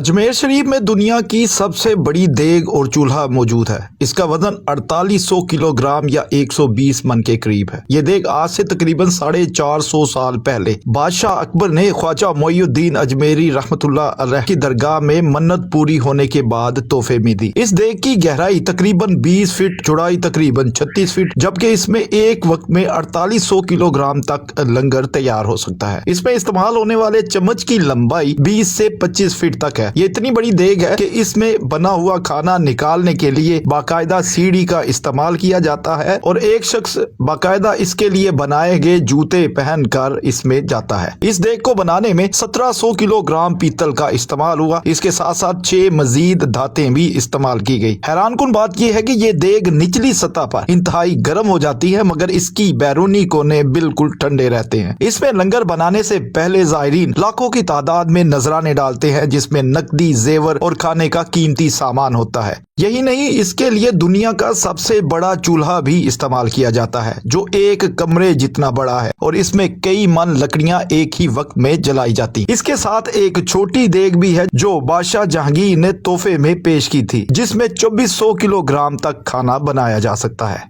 अजमेर शरीफ में दुनिया की सबसे बड़ी देग और चूल्हा मौजूद है। इसका वजन 4800 किलोग्राम या 120 मन के करीब है। ये देग आज से तकरीबन 450 साल पहले बादशाह अकबर ने ख्वाजा मोइनुद्दीन अजमेरी रहमतुल्लाह अलैह की दरगाह में मन्नत पूरी होने के बाद तोहफे में दी। इस देग की गहराई तकरीबन 20 फीट, चौड़ाई तकरीबन 36 फीट, जबकि इसमें एक वक्त में 4800 किलोग्राम तक लंगर तैयार हो सकता है। इसमें इस्तेमाल होने वाले चम्मच की लंबाई 20 से 25 फीट तक है। ये इतनी बड़ी देग है कि इसमें बना हुआ खाना निकालने के लिए बाकायदा सीढ़ी का इस्तेमाल किया जाता है और एक शख्स बाकायदा इसके लिए बनाए गए जूते पहनकर इसमें जाता है। इस देग को बनाने में 1700 किलोग्राम पीतल का इस्तेमाल हुआ। इसके साथ साथ 6 मजीद धातें भी इस्तेमाल की गई। हैरानकुन बात यह है कि ये देग निचली सतह पर इंतहाई गर्म हो जाती है, मगर इसकी बैरूनी कोने बिल्कुल ठंडे रहते हैं। इसमें लंगर बनाने से पहले ज़ायरीन लाखों की तादाद में नजराने डालते हैं, जिसमें नकदी, जेवर और खाने का कीमती सामान होता है। यही नहीं, इसके लिए दुनिया का सबसे बड़ा चूल्हा भी इस्तेमाल किया जाता है, जो एक कमरे जितना बड़ा है और इसमें कई मन लकड़ियां एक ही वक्त में जलाई जाती। इसके साथ एक छोटी देग भी है जो बादशाह जहांगीर ने तोहफे में पेश की थी, जिसमें 2400 किलोग्राम तक खाना बनाया जा सकता है।